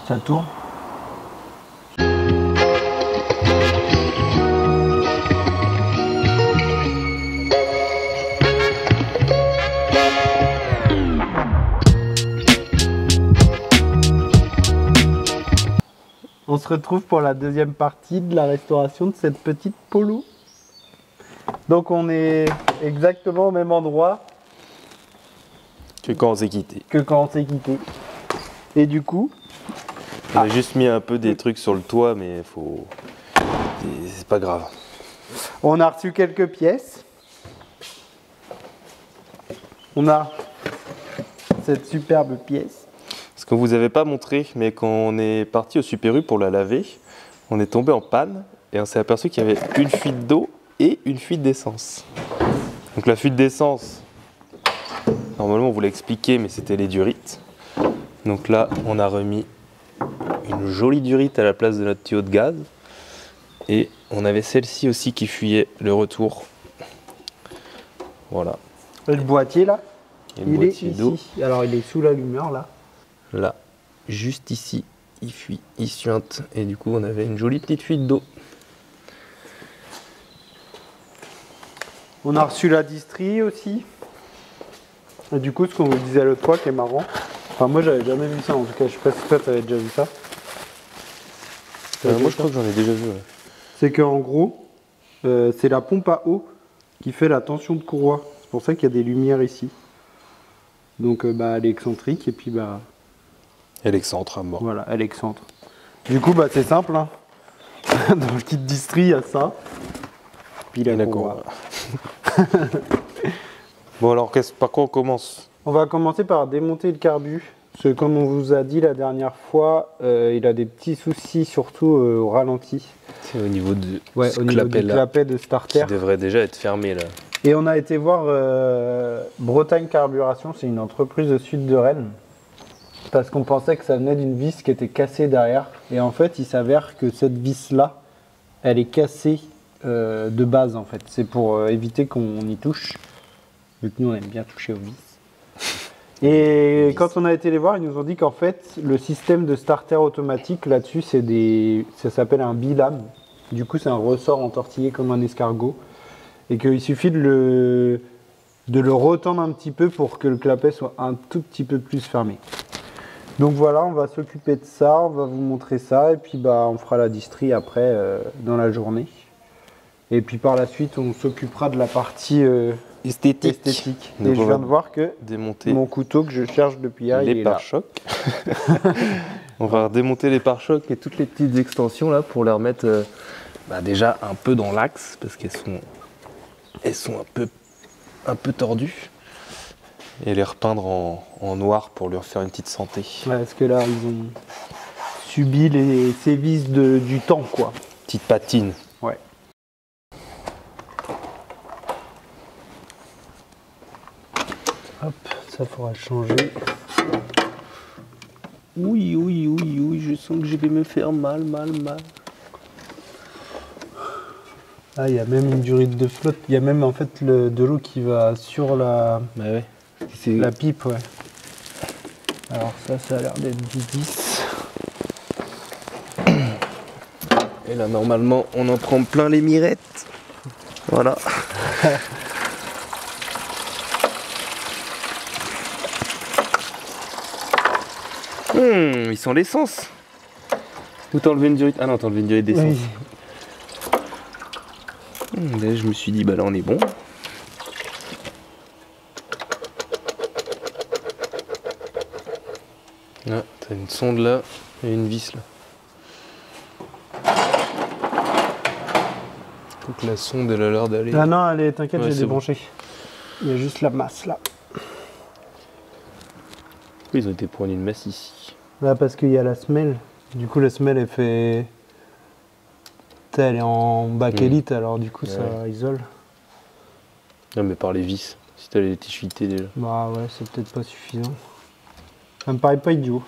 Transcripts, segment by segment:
Ça tourne. On se retrouve pour la deuxième partie de la restauration de cette petite Polo. Donc on est exactement au même endroit que quand on s'est quitté. Et du coup, on a juste mis un peu des trucs sur le toit, mais c'est pas grave. On a reçu quelques pièces. On a cette superbe pièce. Ce qu'on vous avait pas montré, mais quand on est parti au Super U pour la laver, on est tombé en panne et on s'est aperçu qu'il y avait une fuite d'eau et une fuite d'essence. Donc la fuite d'essence, normalement on vous l'a expliqué, mais c'était les durites. Donc là, on a remis une jolie durite à la place de notre tuyau de gaz. Et on avait celle-ci aussi qui fuyait le retour. Voilà. Le boîtier là, il est ici. Alors il est sous l'allumeur là. Là, juste ici, il fuit, il suinte. Et du coup, on avait une jolie petite fuite d'eau. On a reçu la distrie aussi. Et du coup, ce qu'on vous disait l'autre fois qui est marrant. Enfin, moi, j'avais jamais vu ça en tout cas. Je sais pas si toi, t'avais déjà vu ça. Moi, je crois que j'en ai déjà vu. Ouais. C'est qu'en gros, c'est la pompe à eau qui fait la tension de courroie. C'est pour ça qu'il y a des lumières ici. Donc, elle est excentrique et puis elle excentre à mort. Voilà, elle excentre. Du coup, c'est simple. Hein. Dans le kit distri, il y a ça. Puis la courroie. Bon, alors, par quoi on commence? On va commencer par démonter le carbu. Parce que comme on vous a dit la dernière fois, il a des petits soucis, surtout au ralenti. C'est au niveau du clapet de starter. Qui devrait déjà être fermé là. Et on a été voir Bretagne Carburation, c'est une entreprise au sud de Rennes. Parce qu'on pensait que ça venait d'une vis qui était cassée derrière. Et en fait, il s'avère que cette vis-là, elle est cassée de base en fait. C'est pour éviter qu'on y touche. Vu que nous, on aime bien toucher aux vis. Et quand on a été les voir, ils nous ont dit qu'en fait, le système de starter automatique là-dessus, ça s'appelle un bilame. Du coup, c'est un ressort entortillé comme un escargot. Et qu'il suffit de le retendre un petit peu pour que le clapet soit un tout petit peu plus fermé. Donc voilà, on va s'occuper de ça, on va vous montrer ça. Et puis on fera la distrie après dans la journée. Et puis par la suite, on s'occupera de la partie esthétique. Donc et je viens de voir que démonter mon couteau que je cherche depuis hier, il est là. Les pare-chocs. On va démonter les pare-chocs et toutes les petites extensions là pour les remettre déjà un peu dans l'axe parce qu'elles sont un peu tordues. Et les repeindre en noir pour leur faire une petite santé. Ouais, parce que là, ils ont subi les sévices du temps, quoi. Petite patine. Ouais. Hop, ça faudra changer. Oui, je sens que je vais me faire mal. Ah, il y a même une durite de flotte. Il y a même en fait de l'eau qui va sur la pipe, ouais. Alors ça a l'air d'être du 10. Et là, normalement, on en prend plein les mirettes. Voilà. Ils sont l'essence. Ou t'as enlevé une durite? Ah non, t'as enlevé une durite d'essence. Oui. Là, je me suis dit, là, on est bon. Là, t'as une sonde là et une vis là. Donc la sonde, elle a l'air d'aller. Ah non, allez, t'inquiète, Ouais, j'ai débranché. Bon. Il y a juste la masse là. Oui, ils ont été prendre une masse ici. Là, parce qu'il y a la semelle. Du coup, la semelle, elle fait. Elle est en bakélite, alors du coup, ça isole. Non, mais par les vis. Si t'as les tichuités déjà. Bah ouais, c'est peut-être pas suffisant. Ça me paraît pas idiot.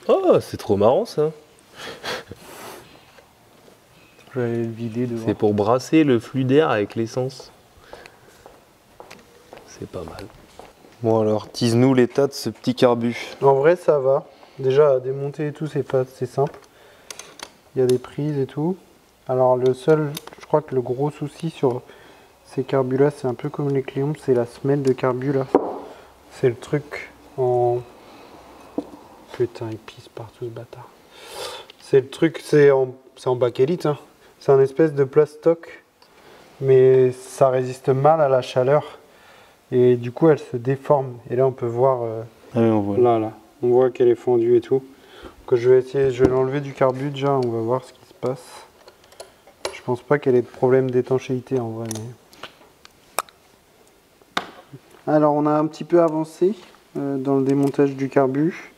Oh, c'est trop marrant ça. Je vais aller le vider devant. C'est pour brasser le flux d'air avec l'essence. c'est pas mal. Bon alors, tease-nous l'état de ce petit carbu. En vrai, ça va. Déjà, à démonter et tout, c'est simple. Il y a des prises et tout. Alors, je crois que le gros souci sur ces carbus là, c'est un peu comme les Cléons, c'est la semelle de carbu là. C'est le truc en... Putain, il pisse partout ce bâtard. C'est le truc, c'est en bakélite, hein. C'est un espèce de plastoc, mais ça résiste mal à la chaleur. Et du coup, elle se déforme. Et là, on peut voir... Ah oui, on voit. Là. On voit qu'elle est fondue et tout. Donc, je vais l'enlever du carbu déjà, on va voir ce qui se passe. Je pense pas qu'elle ait de problème d'étanchéité en vrai. Mais... Alors, on a un petit peu avancé dans le démontage du carbu.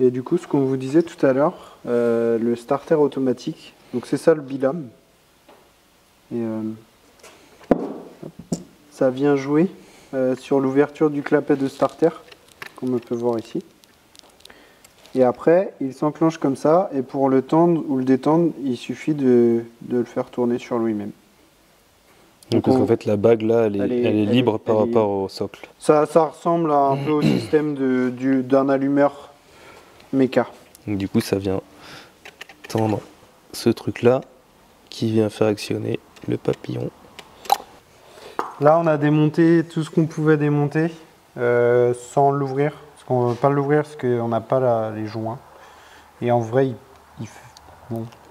Et du coup, ce qu'on vous disait tout à l'heure, le starter automatique. Donc, c'est ça le bilame. Et ça vient jouer sur l'ouverture du clapet de starter, comme on peut voir ici. Et après, il s'enclenche comme ça, et pour le tendre ou le détendre, il suffit de le faire tourner sur lui-même. Donc parce qu'en fait, la bague là, elle est libre par rapport au socle. Ça ressemble un peu au système d'un allumeur méca. Donc du coup, ça vient tendre ce truc là, qui vient faire actionner le papillon. Là, on a démonté tout ce qu'on pouvait démonter sans l'ouvrir. On ne veut pas l'ouvrir parce qu'on n'a pas les joints. Et en vrai, il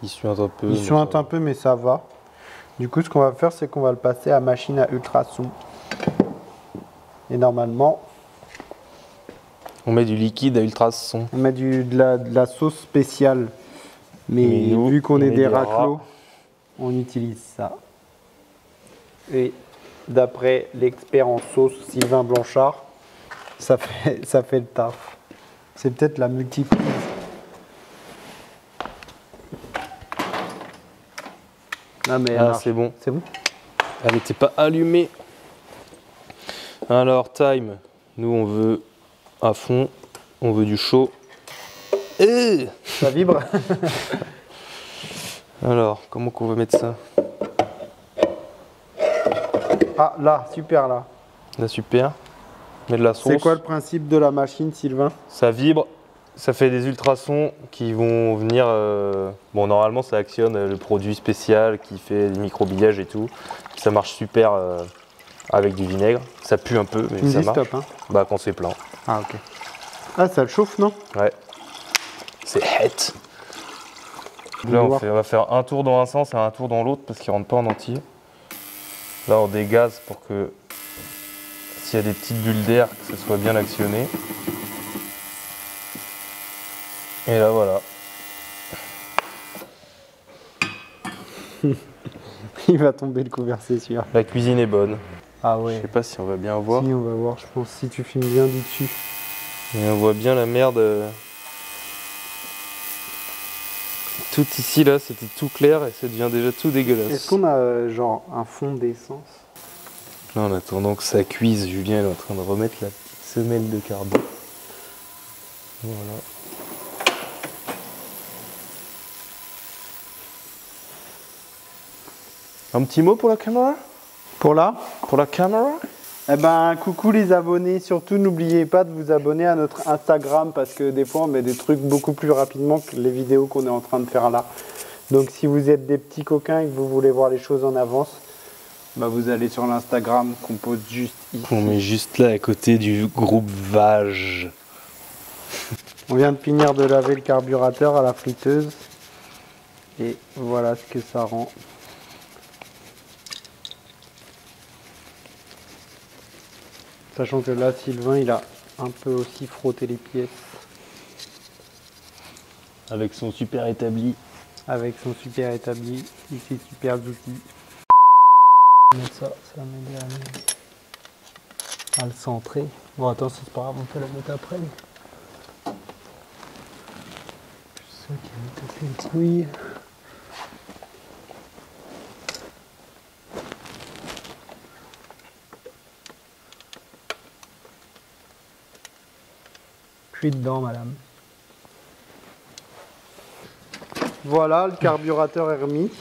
suinte un peu. Il suinte un peu, mais ça va. Du coup, ce qu'on va faire, c'est qu'on va le passer à machine à ultrasons. Et normalement... On met du liquide à ultrasons. On met de la sauce spéciale. Mais nous, vu qu'on est des raclos, on utilise ça. Et d'après l'expert en sauce, Sylvain Blanchard, ça fait le taf. C'est peut-être la multiprise. Ah, c'est bon. C'est bon. Elle n'était pas allumée. Alors, time. Nous, on veut à fond. On veut du chaud. Ça vibre. Alors, comment qu'on va mettre ça? Ah, là, super, là. Là, super. Met de la sauce. C'est quoi le principe de la machine, Sylvain? Ça vibre, ça fait des ultrasons qui vont venir... Bon, normalement, ça actionne le produit spécial qui fait des microbillages et tout. Ça marche super avec du vinaigre. Ça pue un peu, mais ça marche. Stop, hein. Bah, quand c'est plein. Ah, ok. Ah, ça le chauffe, non? Ouais. C'est hot. Là, on va faire un tour dans un sens et un tour dans l'autre parce qu'il rentre pas en entier. Là, on dégaze pour que... S'il y a des petites bulles d'air, que ce soit bien actionné. Et là, voilà. Il va tomber le couvert, c'est sûr. La cuisine est bonne. Ah ouais. Je sais pas si on va bien voir. Si, on va voir, je pense, si tu filmes bien du dessus. Et on voit bien la merde. Tout ici, là, c'était tout clair et ça devient déjà tout dégueulasse. Est-ce qu'on a, genre, un fond d'essence? Là, en attendant que ça cuise, Julien est en train de remettre la petite semelle de carbone. Voilà. Un petit mot pour la caméra? Pour là? Pour la caméra? Eh ben, coucou les abonnés. Surtout, n'oubliez pas de vous abonner à notre Instagram parce que des fois, on met des trucs beaucoup plus rapidement que les vidéos qu'on est en train de faire là. Donc, si vous êtes des petits coquins et que vous voulez voir les choses en avance, bah, vous allez sur l'Instagram qu'on pose juste ici. On met juste là à côté du groupe Vage. On vient de finir de laver le carburateur à la friteuse. Et voilà ce que ça rend. Sachant que là, Sylvain, il a un peu aussi frotté les pièces. Avec son super établi. Avec son super établi et ses super outils. Mettre ça va m'aider à le centrer. Bon, attends, c'est pas grave, on peut la mettre après. C'est ça qui a tapé une couille. Puis dedans, madame. Voilà, le carburateur est remis.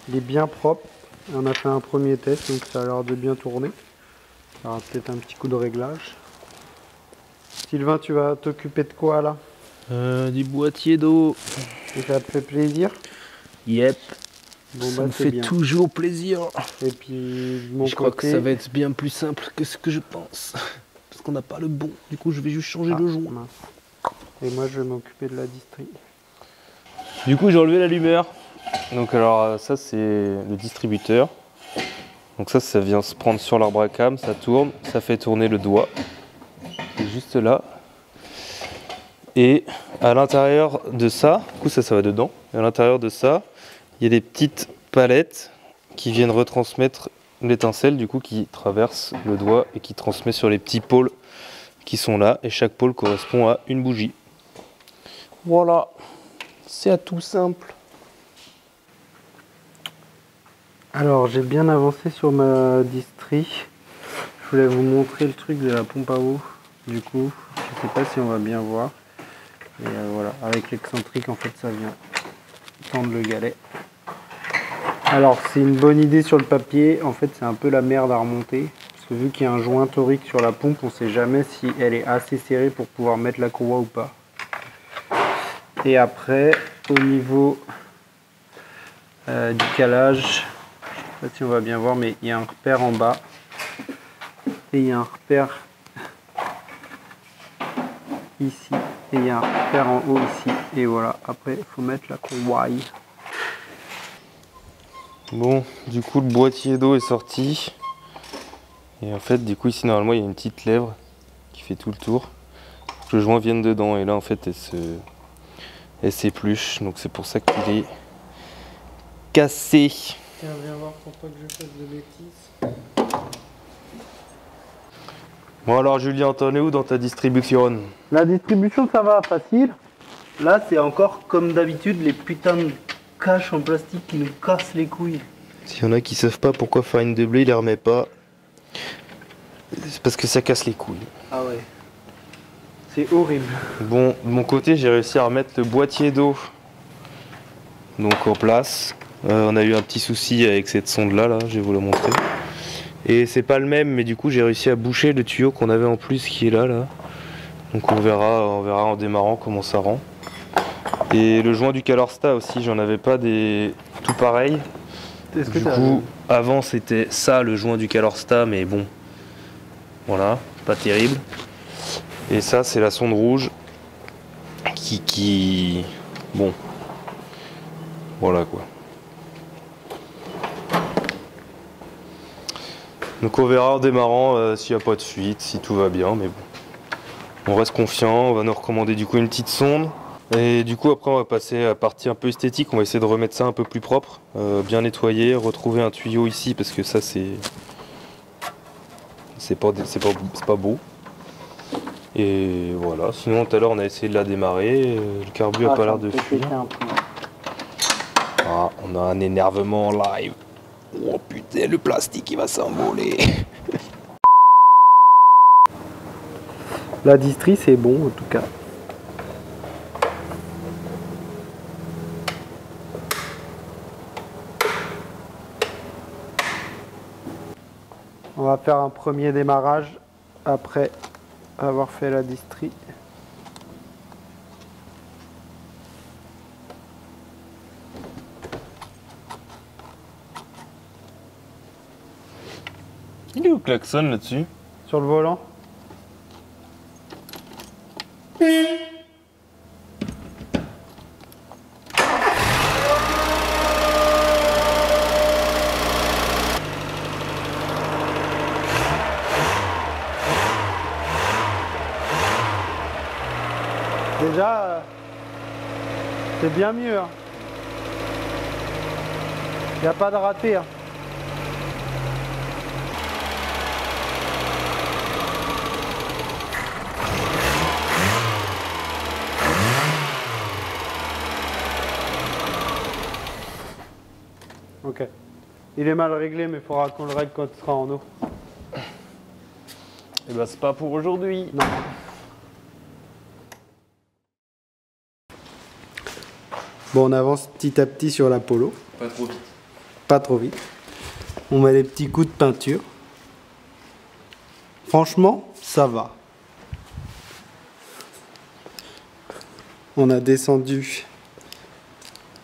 Il est bien propre. On a fait un premier test, donc ça a l'air de bien tourner. Ça aura peut-être un petit coup de réglage. Sylvain, tu vas t'occuper de quoi là? Du boîtier d'eau. Et ça te fait plaisir? Yep. Bon, Ça me fait bien. toujours plaisir. Et puis de mon Je crois que côté... ça va être bien plus simple que ce que je pense. Parce qu'on n'a pas le bon. Du coup, je vais juste changer le joint. Mince. Et moi, je vais m'occuper de la distri. Du coup, j'ai enlevé l'allumeur. Donc alors ça, c'est le distributeur. Donc ça vient se prendre sur l'arbre à cam, ça tourne, ça fait tourner le doigt. C'est juste là. Et à l'intérieur de ça, du coup ça va dedans. Et à l'intérieur de ça, il y a des petites palettes qui viennent retransmettre l'étincelle, du coup qui traverse le doigt et qui transmet sur les petits pôles qui sont là. Et chaque pôle correspond à une bougie. Voilà, c'est à tout simple. Alors, j'ai bien avancé sur ma distri. Je voulais vous montrer le truc de la pompe à eau. Du coup, je sais pas si on va bien voir. Et voilà, avec l'excentrique, en fait, ça vient tendre le galet. Alors, c'est une bonne idée sur le papier. En fait, c'est un peu la merde à remonter. Parce que vu qu'il y a un joint torique sur la pompe, on sait jamais si elle est assez serrée pour pouvoir mettre la courroie ou pas. Et après, au niveau du calage, je sais pas si on va bien voir, mais il y a un repère en bas. Et il y a un repère ici. Et il y a un repère en haut ici. Et voilà, après, il faut mettre la courroie. Bon, du coup le boîtier d'eau est sorti. Et en fait, du coup ici normalement il y a une petite lèvre qui fait tout le tour. Le joint vient dedans et là en fait elle s'épluche. Donc c'est pour ça qu'il est cassé. Tiens, viens voir pour pas que je fasse de bêtises. Bon alors Julien, t'en es où dans ta distribution? La distribution, ça va, facile. Là, c'est encore comme d'habitude les putains de caches en plastique qui nous cassent les couilles. S'il y en a qui savent pas pourquoi Farine de blé il les remet pas, c'est parce que ça casse les couilles. Ah ouais. C'est horrible. Bon, de mon côté j'ai réussi à remettre le boîtier d'eau donc en place. On a eu un petit souci avec cette sonde là, je vais vous la montrer. Et c'est pas le même, mais du coup j'ai réussi à boucher le tuyau qu'on avait en plus qui est là. Donc on verra en démarrant comment ça rend. Et le joint du Calorsta aussi, j'en avais pas des tout pareil. Du coup, avant c'était ça le joint du Calorsta, mais bon, voilà, pas terrible. Et ça c'est la sonde rouge qui... Bon, voilà quoi. Donc on verra en démarrant s'il n'y a pas de fuite, si tout va bien, mais bon. On reste confiant, on va nous recommander du coup une petite sonde. Et du coup après on va passer à la partie un peu esthétique, on va essayer de remettre ça un peu plus propre, bien nettoyer, retrouver un tuyau ici parce que ça c'est pas beau. Et voilà, sinon tout à l'heure on a essayé de la démarrer, le carbu a pas l'air de fuir. Ah, on a un énervement en live. Oh putain, le plastique il va s'envoler. La distri, c'est bon en tout cas. On va faire un premier démarrage après avoir fait la distri. Il est où le klaxon là-dessus? Sur le volant. Déjà, c'est bien mieux. Il n'y a pas de raté. Ok. Il est mal réglé, mais il faudra qu'on le règle quand il sera en eau. Et bah c'est pas pour aujourd'hui. Non. Bon, on avance petit à petit sur la Polo. Pas trop vite. Pas trop vite. On met les petits coups de peinture. Franchement, ça va. On a descendu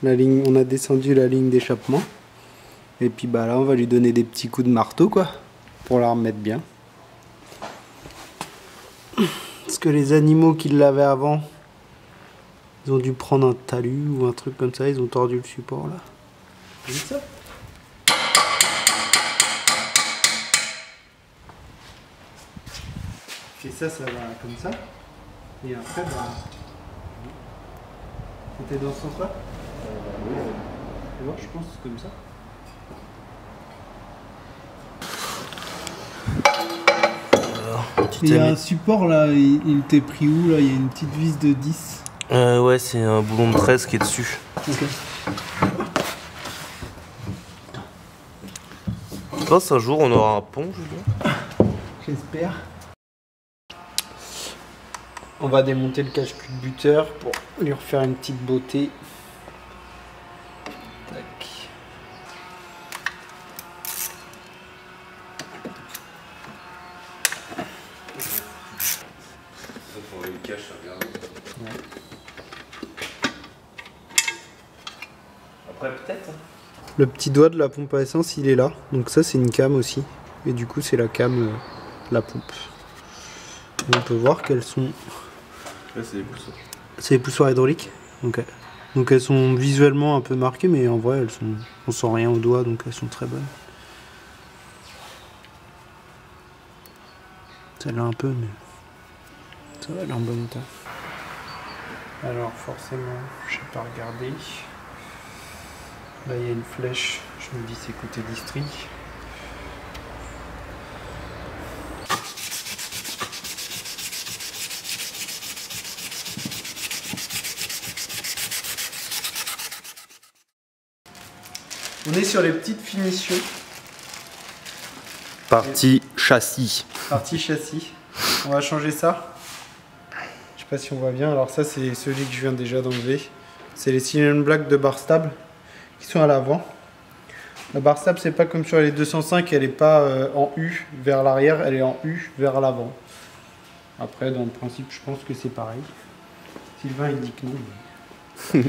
la ligne d'échappement. Et puis bah là, on va lui donner des petits coups de marteau, quoi, pour la remettre bien. Parce que les animaux qui l'avaient avant, ils ont dû prendre un talus ou un truc comme ça, ils ont tordu le support là. Comme ça. Et ça va comme ça. Et après, bah. C'était dans ce sens-là? Oui. Tu vois, je pense que c'est comme ça. Il y a un support là, il t'est pris où là? Il y a une petite vis de 10. Ouais, c'est un boulon de 13 qui est dessus. Ok. Je pense un jour on aura un pont, Julien. J'espère. On va démonter le cache-culbuteur pour lui refaire une petite beauté. Tac. Ouais. Après peut-être. Le petit doigt de la pompe à essence, il est là. Donc ça, c'est une cam aussi. Et du coup, c'est la cam, la pompe. Et on peut voir qu'elles sont... Là, c'est des poussoirs. C'est des poussoirs hydrauliques. Ok. Donc elles sont visuellement un peu marquées, mais en vrai, elles sont... on sent rien au doigt, donc elles sont très bonnes. Celle-là un peu, mais ça va, elle est en bon état. Alors forcément, je sais pas regarder. Là, il y a une flèche. Je me dis c'est côté district. On est sur les petites finitions. Partie châssis. Partie châssis. On va changer ça. Je sais pas si on voit bien. Alors ça, c'est celui que je viens déjà d'enlever. C'est les cylindres black de barre stable qui sont à l'avant. La barre stable, c'est pas comme sur les 205, elle est pas en U vers l'arrière, elle est en U vers l'avant. Après, dans le principe, je pense que c'est pareil. Sylvain, il dit que non. Mais...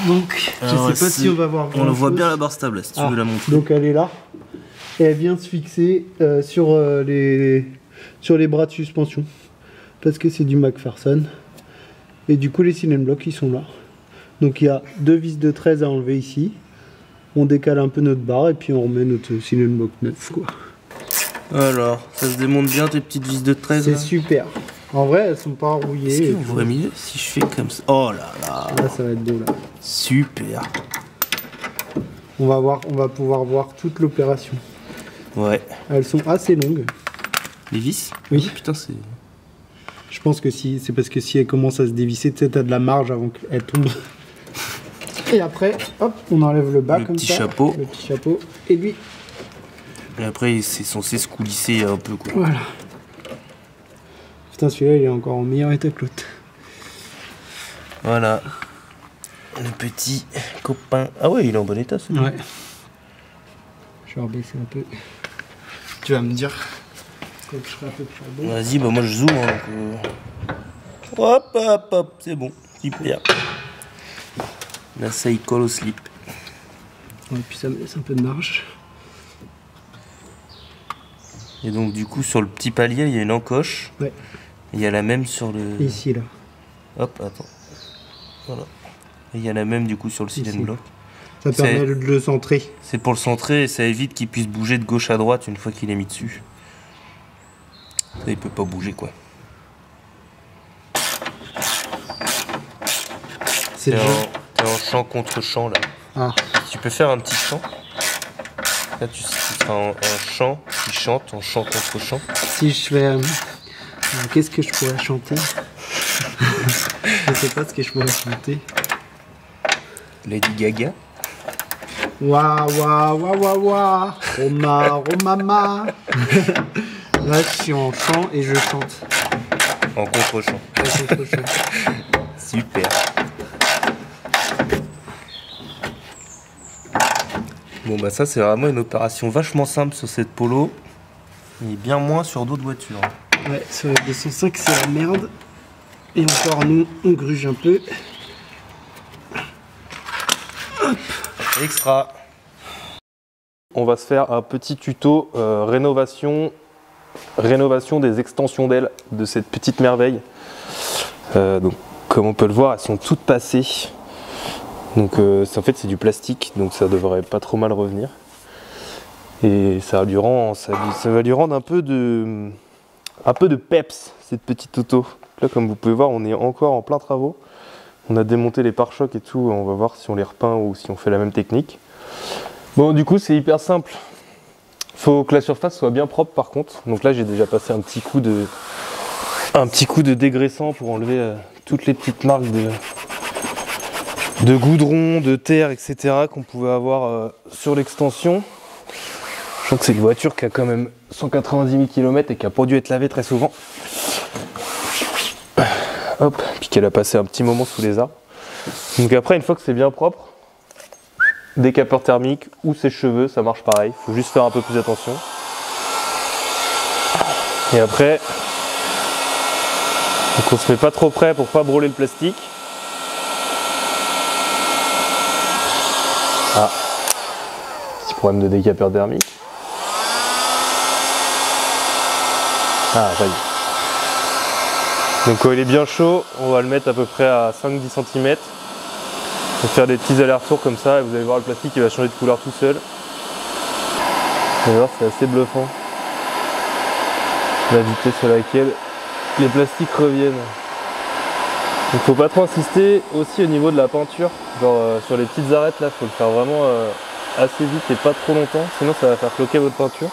Donc, alors, je sais pas si on va voir. On le voit bien la barre stable, si tu veux la montrer. Donc elle est là. Et elle vient se fixer sur les bras de suspension. Parce que c'est du McPherson. Et du coup, les cylindres blocs, ils sont là. Donc il y a deux vis de 13 à enlever ici. On décale un peu notre barre et puis on remet notre cylindre bloc neuf, quoi. Alors, ça se démonte bien tes petites vis de 13 C'est super. En vrai, elles sont pas rouillées. Est-ce que vous voyez mieux si je fais comme ça? Oh là là. Là, ça va être beau là. Super. On va pouvoir voir toute l'opération. Ouais. Elles sont assez longues. Les vis? Oui. Putain, c'est... Je pense que si, c'est parce que si elles commencent à se dévisser, tu sais, t'as de la marge avant qu'elles tombent. Et après, hop, on enlève le bas comme ça. Chapeau. Le petit chapeau. Et lui. Et après, c'est censé se coulisser un peu, quoi. Voilà. Putain, celui-là, il est encore en meilleur état que l'autre. Voilà. Le petit copain. Ah ouais, il est en bon état, celui-là. Ouais. Je vais rebaisser un peu. Tu vas me dire quand je serai un peu plus bon. Vas-y, bah moi je zoome. Hein, donc, hop, hop, hop, c'est bon. Super. Là, ça, il colle au slip. Et puis ça me laisse un peu de marge. Et donc, du coup, sur le petit palier, il y a une encoche. Ouais. Il y a la même sur le... Et ici, là. Hop, attends. Voilà. Et il y a la même, du coup, sur le cylindre bloc. Ça permet de le centrer. C'est pour le centrer et ça évite qu'il puisse bouger de gauche à droite une fois qu'il est mis dessus. Ça, il peut pas bouger, quoi. C'est T'es en champ contre champ, là. Ah. Tu peux faire un petit chant. Là, tu seras en chant qui chante, en chant contre chant. Si je fais... qu'est-ce que je pourrais chanter? Je sais pas ce que je pourrais chanter. Lady Gaga. Wa wa wa wa wa, Roma Romama. Là, je suis en chant et je chante. En contre-chant. En contre-chant. Super. Bon bah ça c'est vraiment une opération vachement simple sur cette polo. Et bien moins sur d'autres voitures. Ouais, sur la 205 c'est la merde. Et encore nous, on gruge un peu. Hop. Extra. On va se faire un petit tuto rénovation des extensions d'ailes de cette petite merveille. Donc, comme on peut le voir, elles sont toutes passées. Donc en fait c'est du plastique, donc ça devrait pas trop mal revenir. Et ça va lui rendre un peu de peps, cette petite auto. Là, comme vous pouvez voir, on est encore en plein travaux. On a démonté les pare-chocs et tout, on va voir si on les repeint ou si on fait la même technique. Bon, du coup c'est hyper simple. Faut que la surface soit bien propre par contre. Donc là j'ai déjà passé un petit coup de dégraissant pour enlever toutes les petites marques de goudron, de terre, etc. qu'on pouvait avoir sur l'extension. Je sens que c'est une voiture qui a quand même 190 000 km et qui n'a pas dû être lavée très souvent. Hop, puis qu'elle a passé un petit moment sous les arbres. Donc après, une fois que c'est bien propre, décapeur thermique ou sèche-cheveux, ça marche pareil. Il faut juste faire un peu plus attention. Et après, donc on se met pas trop près pour pas brûler le plastique. Ah, petit problème de décapeur thermique. Ah, ça y est. Donc quand il est bien chaud, on va le mettre à peu près à 5-10 cm. On va faire des petits allers-retours comme ça et vous allez voir le plastique qui va changer de couleur tout seul. Vous allez voir, c'est assez bluffant. La vitesse à laquelle les plastiques reviennent. Donc faut pas trop insister aussi au niveau de la peinture. Genre sur les petites arêtes là, faut le faire vraiment assez vite et pas trop longtemps, sinon ça va faire cloquer votre peinture.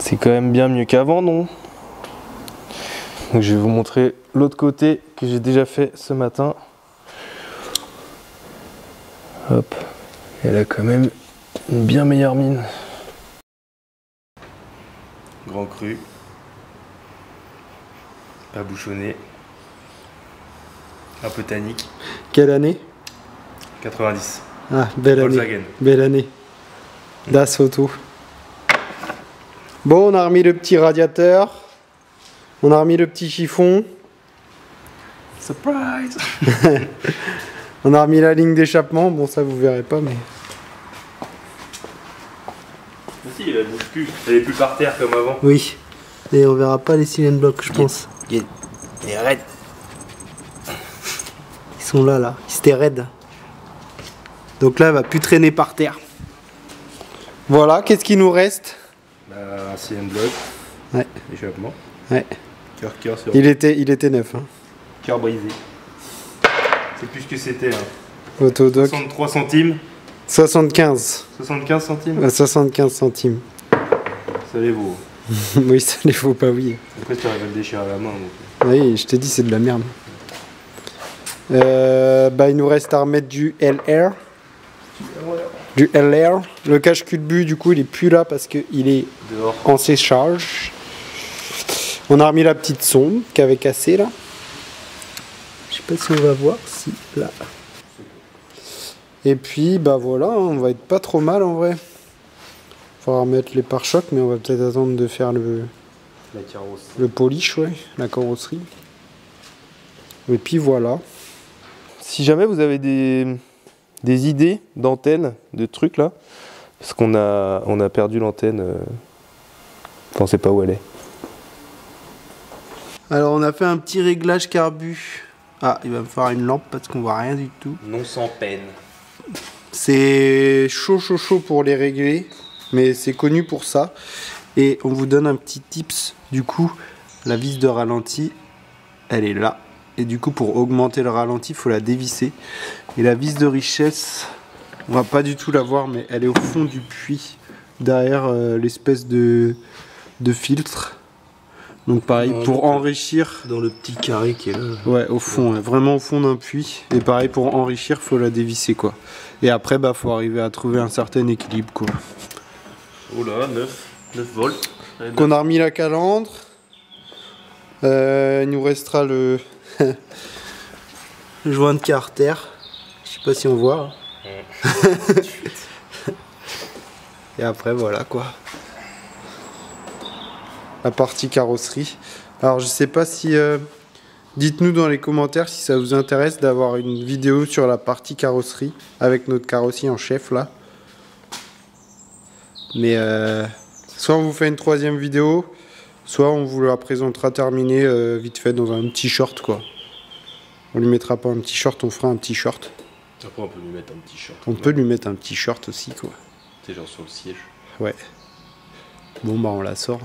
C'est quand même bien mieux qu'avant, non? Donc je vais vous montrer l'autre côté que j'ai déjà fait ce matin. Hop, elle a quand même une bien meilleure mine. Grand cru, pas bouchonné, un peu tannique. Quelle année? 90. Ah, belle Volkswagen. année. Belle année. Das Auto. Bon, on a remis le petit radiateur. On a remis le petit chiffon. Surprise. On a remis la ligne d'échappement. Bon, ça vous verrez pas, mais... Si, elle bouge plus. Elle est plus par terre comme avant. Oui. Et on verra pas les cylindres blocs, je pense. Il est raide. Ils sont là, là. Ils étaient raides. Donc là, elle va plus traîner par terre. Voilà, qu'est-ce qu'il nous reste? Un cylindre bloc. Ouais. Échappement. Ouais. Cœur sur. Il était neuf. Hein. Cœur brisé. C'est plus que c'était. Hein. Autodoc. 63 centimes. 75. 75 centimes. 75 centimes. Ça les vaut. Oui, ça les vaut pas, oui. Après, tu arrives à le déchirer à la main. Donc. Oui, je t'ai dit, c'est de la merde. Il nous reste à remettre du LR. Du LR. Le cache-culbu, du coup, il est plus là parce qu'il est dehors en séchage. On a remis la petite sonde qui avait cassé là. Je sais pas si on va voir. Si, là. Et puis, bah voilà, on va être pas trop mal en vrai. Faudra remettre les pare-chocs, mais on va peut-être attendre de faire le polish, ouais, la carrosserie. Et puis voilà. Si jamais vous avez des idées d'antennes, de trucs là, parce qu'on a perdu l'antenne, on sait pas où elle est. Alors on a fait un petit réglage carbu. Ah, il va me faire une lampe parce qu'on voit rien du tout. Non sans peine. C'est chaud pour les régler, mais c'est connu pour ça. Et on vous donne un petit tips. Du coup, la vis de ralenti, elle est là. Et du coup, pour augmenter le ralenti, il faut la dévisser. Et la vis de richesse, on va pas du tout la voir, mais elle est au fond du puits, derrière l'espèce de filtre. Donc pareil, pour enrichir... Dans le petit carré qui est là. Ouais, au fond, ouais, vraiment au fond d'un puits. Et pareil, pour enrichir, faut la dévisser, quoi. Et après, bah, faut arriver à trouver un certain équilibre, quoi. Oh là, 9 volts. Qu'on a remis la calandre. Il nous restera le joint de carter. Je sais pas si on voit. Et après voilà quoi. La partie carrosserie. Alors je sais pas si... dites-nous dans les commentaires si ça vous intéresse d'avoir une vidéo sur la partie carrosserie avec notre carrossier en chef là. Mais soit on vous fait une troisième vidéo, soit on vous la présentera terminée vite fait dans un petit short quoi. On lui mettra pas un petit short, on fera un petit short. Après on peut lui mettre un petit short. On peut lui mettre un petit short aussi quoi. C'est genre sur le siège. Ouais. Bon bah on la sort.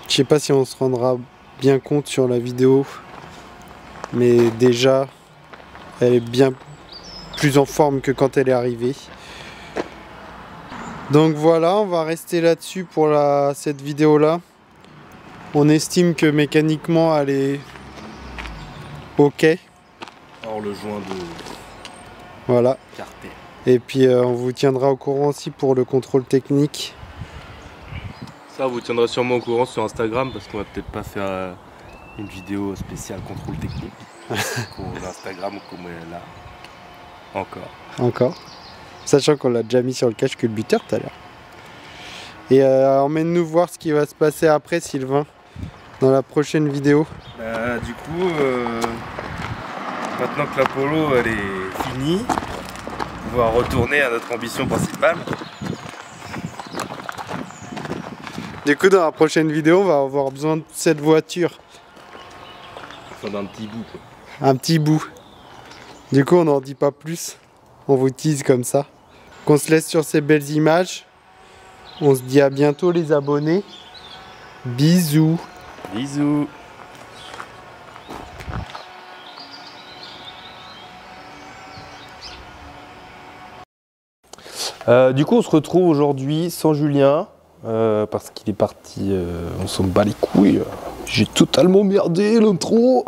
Je sais pas si on se rendra bien compte sur la vidéo, mais déjà elle est bien plus en forme que quand elle est arrivée. Donc voilà, on va rester là-dessus pour cette vidéo là. On estime que mécaniquement elle est ok. Alors le joint de Voilà. carter. Et puis on vous tiendra au courant aussi pour le contrôle technique. Ça vous tiendra sûrement au courant sur Instagram parce qu'on va peut-être pas faire une vidéo spéciale contrôle technique. Pour Instagram comme elle est là. Encore. Sachant qu'on l'a déjà mis sur le cache culbuteur tout à l'heure. Et emmène-nous voir ce qui va se passer après Sylvain. Dans la prochaine vidéo. Du coup, maintenant que la Polo elle est finie, on va retourner à notre ambition principale. Du coup, dans la prochaine vidéo, on va avoir besoin de cette voiture. Enfin, d'un petit bout quoi. Un petit bout. Du coup, on n'en dit pas plus. On vous tease comme ça. Qu'on se laisse sur ces belles images. On se dit à bientôt les abonnés. Bisous. Bisous. Du coup, on se retrouve aujourd'hui sans Julien. Parce qu'il est parti, on s'en bat les couilles. J'ai totalement merdé l'intro.